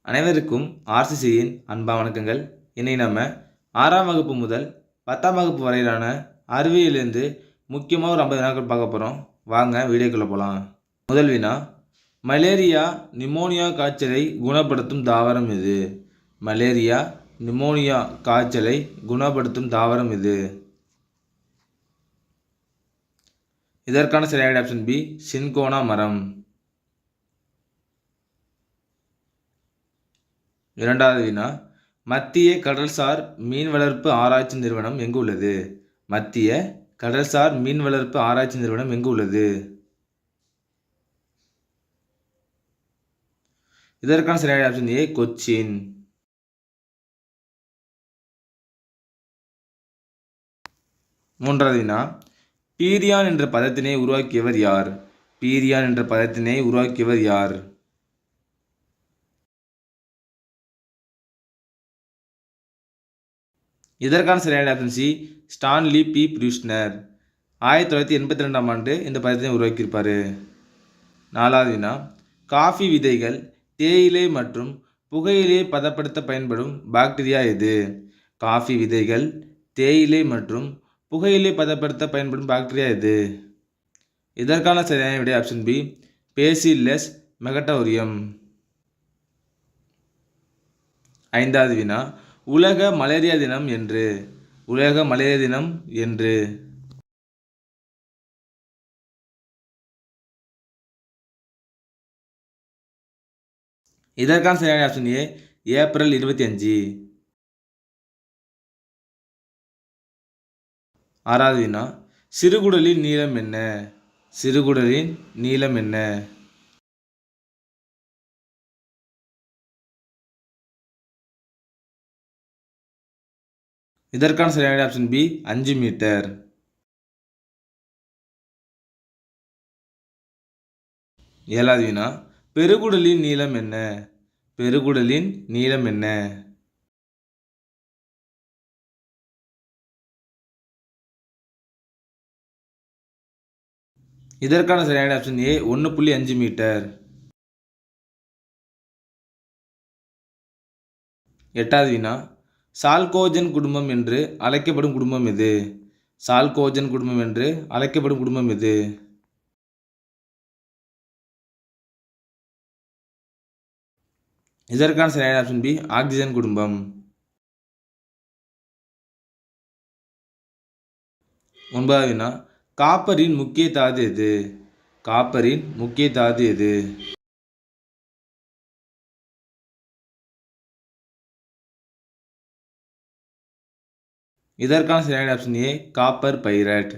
அனைவருக்கும் ஆர்சிசியின் அன்பான வணக்கங்கள். இன்னைக்கு நம்ம 6ஆம் வகுப்பு முதல் 10ஆம் வகுப்பு வரையிலான அறிவியலிருந்து முக்கியமாக ஒரு 50 வினாக்கள் பார்க்க போகிறோம். வாங்க வீடியோக்குள்ளே போகலாம். முதல் வினா, மலேரியா நிமோனியா காய்ச்சலை குணப்படுத்தும் தாவரம் எது? மலேரியா நிமோனியா காய்ச்சலை குணப்படுத்தும் தாவரம் எது? இதற்கான சரியான ஆப்ஷன் பி, சின்கோனா மரம். இரண்டாவது வினா, மத்திய கடல்சார் மீன் வளர்ப்பு ஆராய்ச்சி நிறுவனம் எங்கு உள்ளது? மத்திய கடல்சார் மீன் வளர்ப்பு ஆராய்ச்சி நிறுவனம் எங்கு உள்ளது? இதற்கான சரியான ஆப்ஷன் ஏ, கொச்சின். மூன்றாவது வினா, பீரியான் என்ற பதத்தினை உருவாக்கியவர் யார்? பீரியான் என்ற பதத்தினை உருவாக்கியவர் யார்? இதற்கான சரியான ஆப்ஷன் சி, ஸ்டான்லி பி ப்ரூஸ்னர். 1982ஆம் ஆண்டு இந்த பதத்தினை உருவாக்கியிருப்பார். நாலாவது வினா, காஃபி விதைகள் தேயிலை மற்றும் புகையிலை பதப்படுத்த பயன்படும் பாக்டீரியா எது? காஃபி விதைகள் தேயிலை மற்றும் புகையிலை பதப்படுத்த பயன்படும் பாக்டீரியா எது? இதற்கான சரியான விடை ஆப்ஷன் பி, பேசில்லஸ் மெகடோரியம். ஐந்தாவது வினா, உலக மலேரியா தினம் என்று. உலக மலேரியா தினம் என்று. இதற்கான சரியான ஆப்ஷன் ஏ, ஏப்ரல் 25. ஆறாவது வினா, சிறுகுடலின் நீளம் என்ன? சிறுகுடலின் நீளம் என்ன? இதற்கான சரியான ஆப்ஷன் பி, 5 மீட்டர். ஏழாவது வினா, பெருகுடலின் நீளம் என்ன? பெருகுடலின் நீளம் என்ன? இதற்கான சரியான ஆப்ஷன் ஏ, 1.5 மீட்டர். எட்டாவது வினா, சால்கோஜன் குடும்பம் என்று அழைக்கப்படும் குடும்பம் எது? சால்கோஜன் குடும்பம் என்று அழைக்கப்படும் குடும்பம் எது? இதற்கான சரியான ஆப்ஷன் பி, ஆக்சிஜன் குடும்பம். ஒன்பதாவது வினா, காப்பரின் முக்கிய தாது எது? காப்பரின் முக்கிய தாது எது? இதற்கான சரியான ஆப்ஷன் ஏ, காப்பர் பைரைட்.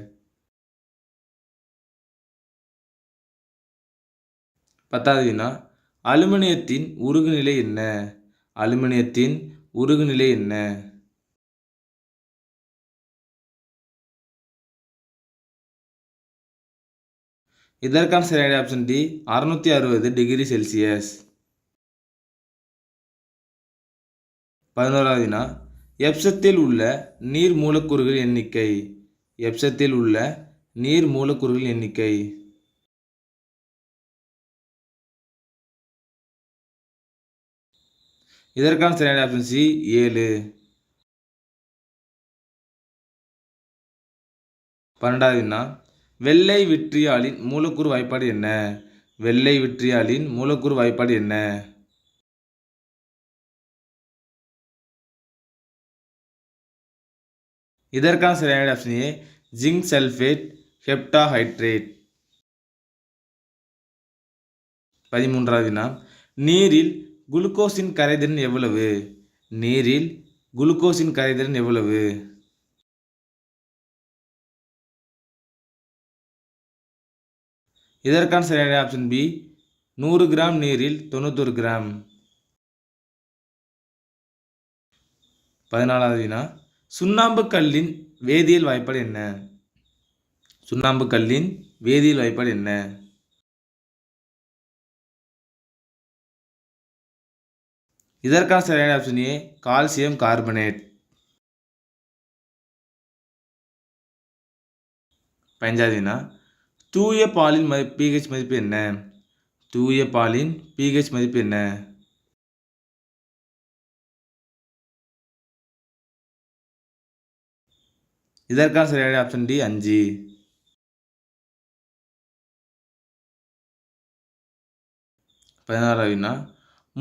பத்தாவது வினா, அலுமினியத்தின் உருகுநிலை என்ன? அலுமினியத்தின் உருகுநிலை என்ன? இதற்கான சரியான ஆப்ஷன் டி, 660 டிகிரி செல்சியஸ். 11வது வினா, எப்சத்தில் உள்ள நீர் மூலக்கூறுகள் எண்ணிக்கை. எப்சத்தில் உள்ள நீர் மூலக்கூறுகள் எண்ணிக்கை. இதற்கான சரியான ஆப்ஷன் சி, 7. 12வது வினா, வெள்ளை விட்ரியாலின் மூலக்கூறு வாய்ப்பாடு என்ன? வெள்ளை விட்ரியாலின் மூலக்கூறு வாய்ப்பாடு என்ன? இதற்கான சரியான option A, zinc sulphate heptahydrate. 13வது வினா, நீரில் குளுக்கோஸின் கரைதிறன் எவ்வளவு? நீரில் குளுக்கோஸின் கரைதிறன் எவ்வளவு? இதற்கான சரியான ஆப்ஷன் பி, 100 கிராம் நீரில் 91 கிராம். 14வது வினா, சுண்ணாம்பு கல்லின் வேதியியல் வாய்ப்பாடு என்ன? சுண்ணாம்பு கல்லின் வேதியியல் வாய்ப்பாடு என்ன? இதற்கான சரியான ஆப்ஷன் ஏ, கால்சியம் கார்பனேட். 15வது வினா, தூய பாலின் pH மதிப்பு என்ன? தூய பாலின் pH மதிப்பு என்ன? இதற்கான சரியான ஆப்ஷன் டி 5. 16வது வினா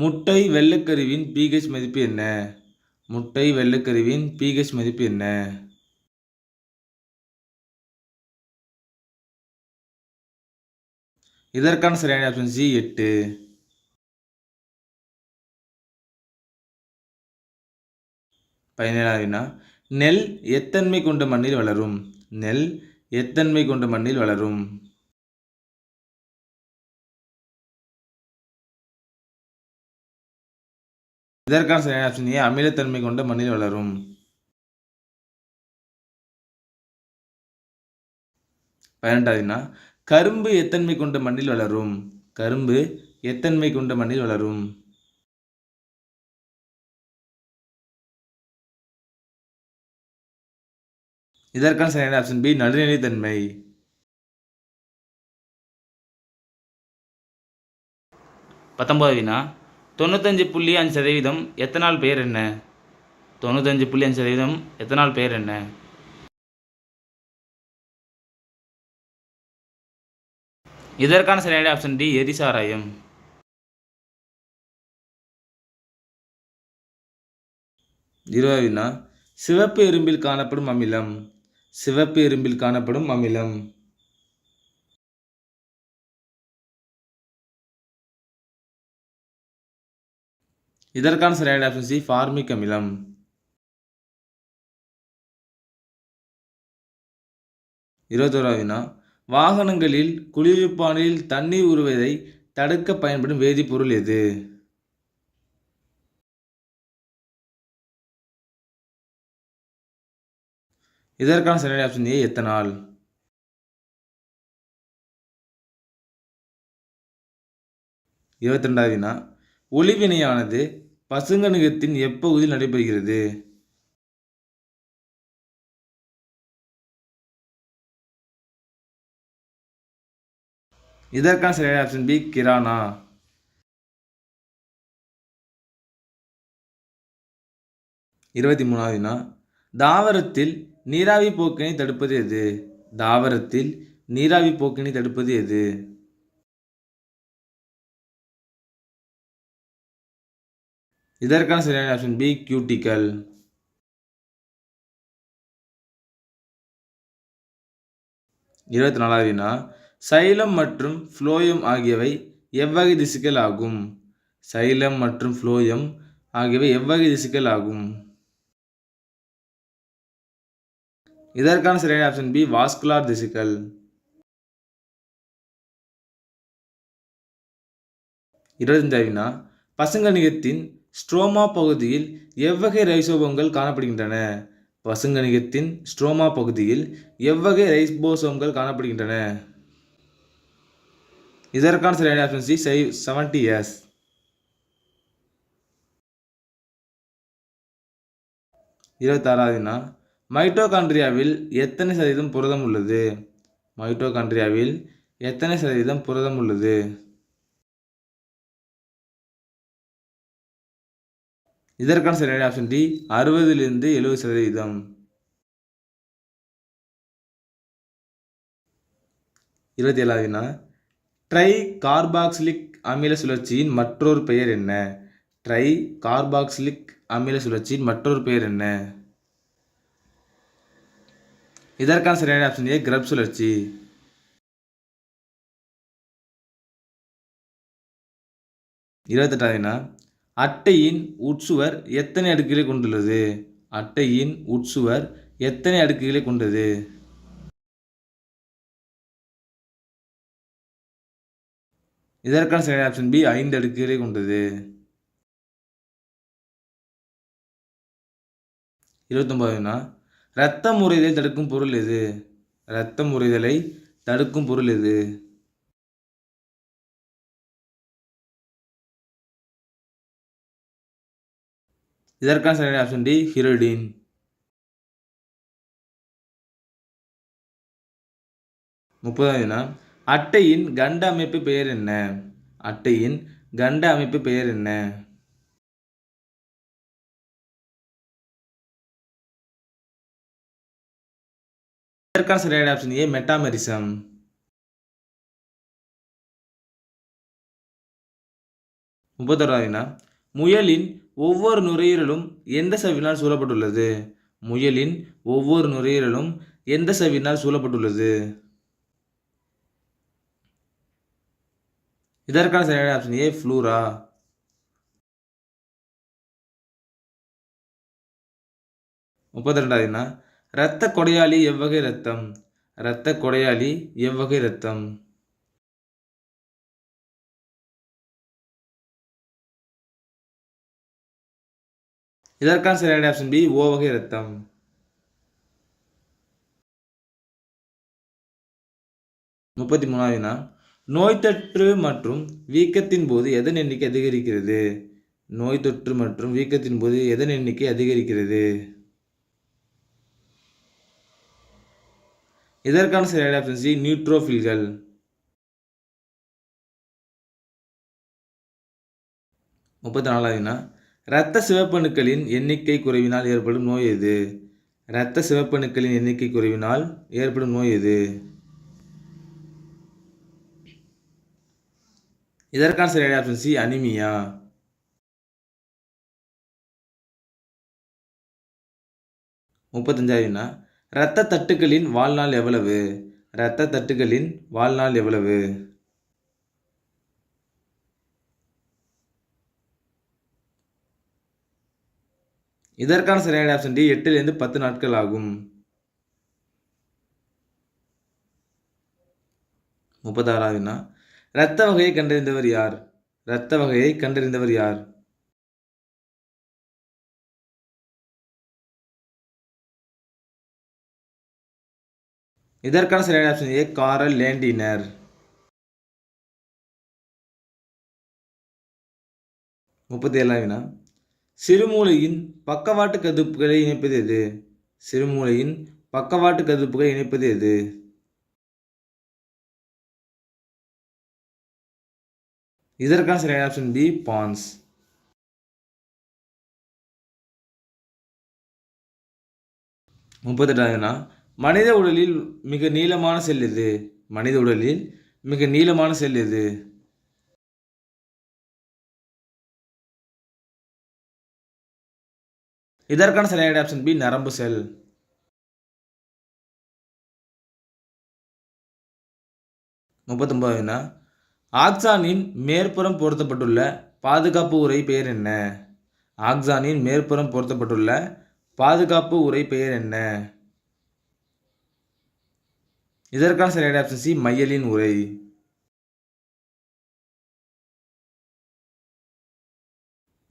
முட்டை வெள்ளைக்கருவின் pH மதிப்பு என்ன? முட்டை வெள்ளைக்கருவின் pH மதிப்பு என்ன? இதற்கான சரியான ஆப்ஷன் சி 8. 17வது வினா நெல் எத்தன்மை கொண்ட மண்ணில் வளரும்? நெல் எத்தன்மை கொண்ட மண்ணில் வளரும்? இதற்கான சரியான ஆப்ஷன் ஏ அமிலத்தன்மை கொண்ட மண்ணில் வளரும். 18வது வினா கரும்பு எத்தன்மை கொண்ட மண்ணில் வளரும்? கரும்பு எத்தன்மை கொண்ட மண்ணில் வளரும்? இதற்கான சரியான ஆப்ஷன் பி நடுநிலைத்தன்மை. 19வது வினா 95.5% எத்தனால் பெயர் என்ன? 95.5% எத்தனால் பெயர் என்ன? இதற்கான சரியான ஆப்ஷன் டி எரிசாராயம். 20வது வினா சிவப்பு எறும்பில் காணப்படும் அமிலம். சிவப்பு எறும்பில் காணப்படும் அமிலம். இதற்கான சரியான ஆப்ஷன் சி ஃபார்மிக் அமிலம். 21வது வினா வாகனங்களில் குளிர்விப்பானில் தண்ணீர் ஊறுவதை தடுக்க பயன்படும் வேதிப்பொருள் எது? இதற்கான சரியான ஆப்ஷன் ஏ எத்தனால். 22வது வினா ஒளிவினையானது பசுங்கணிகத்தின் எப்பகுதியில் நடைபெறுகிறது? இதற்கான சரியான ஆப்ஷன் பி கிரானா. 23வது வினா தாவரத்தில் நீராவி போக்கினை தடுப்பது எது? தாவரத்தில் நீராவி போக்கினை தடுப்பது எது? இதற்கான சரியான ஆப்ஷன் பி கியூட்டிக்கல். 24வது வினா சைலம் மற்றும் ஃப்ளோயம் ஆகியவை எவ்வகை திசுக்கள் ஆகும்? சைலம் மற்றும் ஃப்ளோயம் ஆகியவை எவ்வகை திசுக்கள் ஆகும்? இதற்கான சரியான ஆப்ஷன் பி வாஸ்குலார் திசுக்கள். 25வது வினா பசுங்கணிகத்தின் ஸ்ட்ரோமா பகுதியில் எவ்வகை ரைசோபோம்கள் காணப்படுகின்றன? பசுங்கணிகத்தின் ஸ்ட்ரோமா பகுதியில் எவ்வகை ரைபோசோம்கள் காணப்படுகின்றன? இதற்கான சரியான ஆப்ஷன் சி 70S. 26வது வினா மைட்டோகாண்ட்ரியாவில் எத்தனை சதவீதம் புரதம் உள்ளது? மைட்டோகாண்ட்ரியாவில் எத்தனை சதவீதம் புரதம் உள்ளது? இதற்கான சரியான ஆப்ஷன் டி 60லிருந்து 70%. 27வது வினா ட்ரை கார்பாக்சிலிக் அமில சுழற்சியின் மற்றொரு பெயர் என்ன? ட்ரை கார்பாக்சிலிக் அமில சுழற்சியின் மற்றொரு பெயர் என்ன? இதற்கான சரியான ஆப்ஷன் ஏ கிரப் சுழற்சி. 28வது வினா அட்டையின் உட்சுவர் எத்தனை அடுக்குகளை கொண்டுள்ளது? அட்டையின் உட்சுவர் எத்தனை அடுக்குகளை கொண்டது? இதற்கான சரியான ஆப்ஷன் பி 5 அடுக்குகளை கொண்டது. 29வது வினா இரத்தம் உறைதலை தடுக்கும் பொருள் எது? இரத்தம் உறைதலை தடுக்கும் பொருள் எது? இதற்கான சரியான ஆப்ஷன் டி ஹிரோடின். 30வது வினா அட்டையின் கண்ட அமைப்பு பெயர் என்ன? அட்டையின் கண்ட அமைப்பு பெயர் என்ன? இதற்கான சரியான ஆப்ஷன் ஏ மெட்டாமெரிசம். 31வது வினா முயலின் ஒவ்வொரு நுரையீரலும் எந்த சவ்வினால் சூழப்பட்டுள்ளது? முயலின் ஒவ்வொரு நுரையீரலும் எந்த சவ்வினால் சூழப்பட்டுள்ளது? இதற்கான சரியான ஆப்ஷன் ஏ ஃப்ளூரா. 32வது வினா இரத்த கொடையாளி எவ்வகை இரத்தம்? இரத்த கொடையாளி எவ்வகை இரத்தம்? இதற்கான சரியான ஆப்ஷன் பி ஓ வகை இரத்தம். 33வது வினா நோய் தொற்று மற்றும் வீக்கத்தின் போது எதன் எண்ணிக்கை அதிகரிக்கிறது? நோய் தொற்று மற்றும் வீக்கத்தின் போது எதன் எண்ணிக்கை அதிகரிக்கிறது? இதற்கான சரியான ஆப்ஷன் சி நியூட்ரோஃபில்கள். 34வது வினா இரத்த சிவப்பணுக்களின் எண்ணிக்கை குறைவினால் ஏற்படும் நோய் எது? இரத்த சிவப்பணுக்களின் எண்ணிக்கை குறைவினால் ஏற்படும் நோய் எது? இதற்கான சரியான ஆப்ஷன் சி அனிமியா. 35வது வினா இரத்த தட்டுகளின் வாழ்நாள் எவ்வளவு? இரத்த தட்டுகளின் வாழ்நாள் எவ்வளவு? இதற்கான சரியான ஆப்ஷன் டி 8 to 10 நாட்கள் ஆகும். 36வது வினா இரத்த வகையை கண்டறிந்தவர் யார்? இரத்த வகையை கண்டறிந்தவர் யார்? இதற்கான சரியான ஆப்ஷன் ஏ காரல் லேண்டினர். 37வது வினா சிறுமூளையின் பக்கவாட்டு கதிப்புகளை இணைப்பது எது? சிறுமூளையின் பக்கவாட்டு கதிப்புகளை இணைப்பது எது? இதற்கான சரியான ஆப்ஷன் பி பான்ஸ். 38வது வினா மனித உடலில் மிக நீளமான செல் எது? மனித உடலில் மிக நீளமான செல் எது? இதற்கான சரியான ஆப்ஷன் பி நரம்பு செல். 39வது வினா ஆக்சானின் மேற்புறம் பொருத்தப்பட்டுள்ள பாதுகாப்பு உறை பெயர் என்ன? ஆக்சானின் மேற்புறம் பொருத்தப்பட்டுள்ள பாதுகாப்பு உறை பெயர் என்ன? இதற்கான சரியான ஆப்ஷன் சி மையலின் உறை.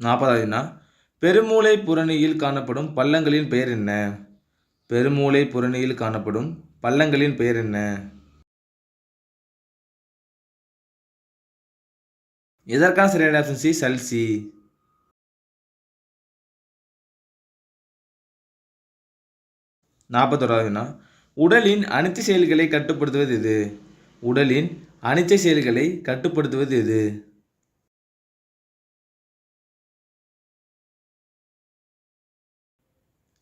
40வது வினா பெருமூளை புறணியில் காணப்படும் பள்ளங்களின் பெயர் என்ன? பெருமூளை புறணியில் காணப்படும் பள்ளங்களின் பெயர் என்ன? இதற்கான சரியான ஆப்ஷன் சி சல்சி. 41வது வினா உடலின் அனைத்து செயல்களை கட்டுப்படுத்துவது எது? உடலின் அனைத்து செயல்களை கட்டுப்படுத்துவது எது?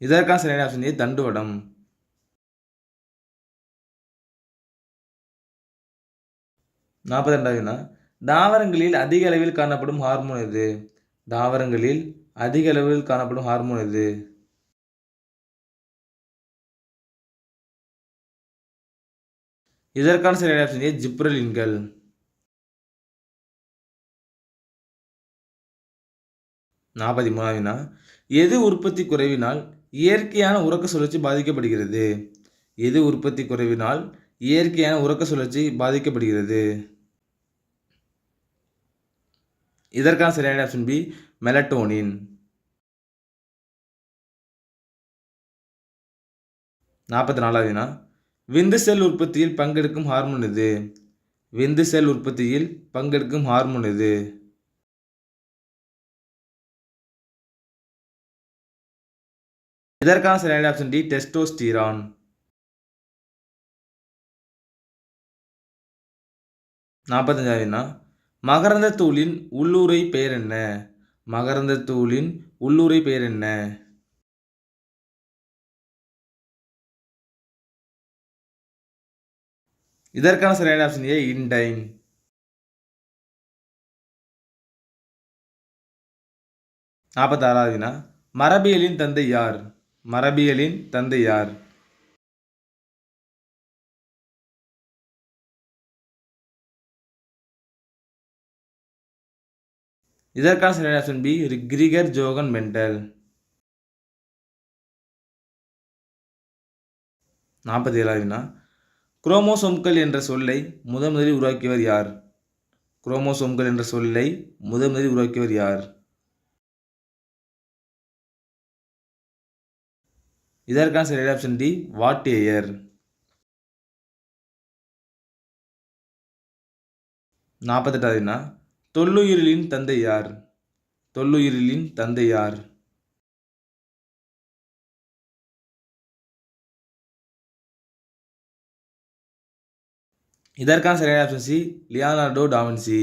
இதற்கான சரியான ஆப்ஷன் ஏ தண்டுவடம். 42வது வினா தாவரங்களில் அதிக அளவில் காணப்படும் ஹார்மோன் எது? தாவரங்களில் அதிக அளவில் காணப்படும் ஹார்மோன் எது? இதற்கான சரியான ஆப்ஷன் ஏ ஜிப்ரலின்கள். 43வது வினா எது உற்பத்தி குறைவினால் இயற்கையான உறக்க சுழற்சி பாதிக்கப்படுகிறது? எது உற்பத்தி குறைவினால் இயற்கையான உறக்க சுழற்சி பாதிக்கப்படுகிறது? இதற்கான சரியான ஆப்ஷன் பி மெலட்டோனின். 44வது வினா விந்து செல் உற்பத்தியில் பங்கெடுக்கும் ஹார்மோன் எது? விந்து செல் உற்பத்தியில் பங்கெடுக்கும் ஹார்மோன் எது? இதற்கான சரியான ஆப்ஷன் டி டெஸ்டோஸ்டிரான். 45வது வினா மகரந்த தூளின் உள்ளுறை பெயர் என்ன? மகரந்த தூளின் உள்ளுறை பெயர் என்ன? இதற்கான சரியான ஆப்ஷன் ஏ இன்டைன். 46வது வினா மரபியலின் தந்தை யார்? மரபியலின் தந்தை யார்? இதற்கான சரியான option B Gregor Johann Mendel. 47வது வினா குரோமோசோம்கள் என்ற சொல்லை முதலில் உருவாக்கியவர் யார்? குரோமோசோம்கள் என்ற சொல்லை முதலில் உருவாக்கியவர் யார்? இதற்கான சரியான ஆப்ஷன் டி வாட்டேயர். 48வது வினா தொல்லுயிரிலின் தந்தை யார்? தொல்லுயிரிலின் தந்தை யார்? இதற்கான சரியான ஆப்ஷன் சி லியோனார்டோ டாவின்சி.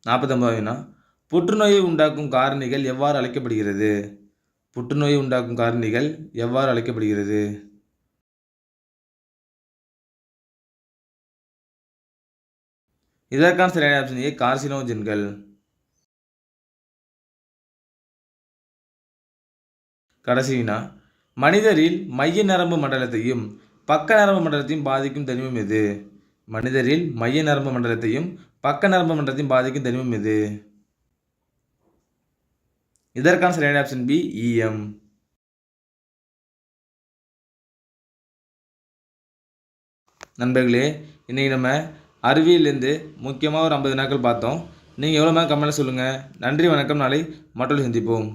49வது வினா புற்றுநோயை உண்டாக்கும் காரணிகள் எவ்வாறு அழைக்கப்படுகிறது? புற்றுநோயை உண்டாக்கும் காரணிகள் எவ்வாறு அழைக்கப்படுகிறது? இதற்கான சரியான ஆப்ஷன் ஏ கார்சினோஜென்கள். கடைசி வினா மனிதரில் மைய நரம்பு மண்டலத்தையும் பக்க நரம்பு மண்டலத்தையும் பாதிக்கும் தனிமம் எது? மனிதரில் மைய நரம்பு மண்டலத்தையும் பக்க நரம்பு மண்டலத்தையும் பாதிக்கும் தனிமம் எது? இதற்கான சரியான ஆப்ஷன் பி இஎம். நண்பர்களே, இன்னைக்கு நம்ம அறிவியலேருந்து முக்கியமாக ஒரு 50 வினாக்கள் பார்த்தோம். நீங்கள் எவ்வளோ கமெண்ட்டில் சொல்லுங்கள். நன்றி, வணக்கம். நாளை மற்றொரு சந்திப்போம்.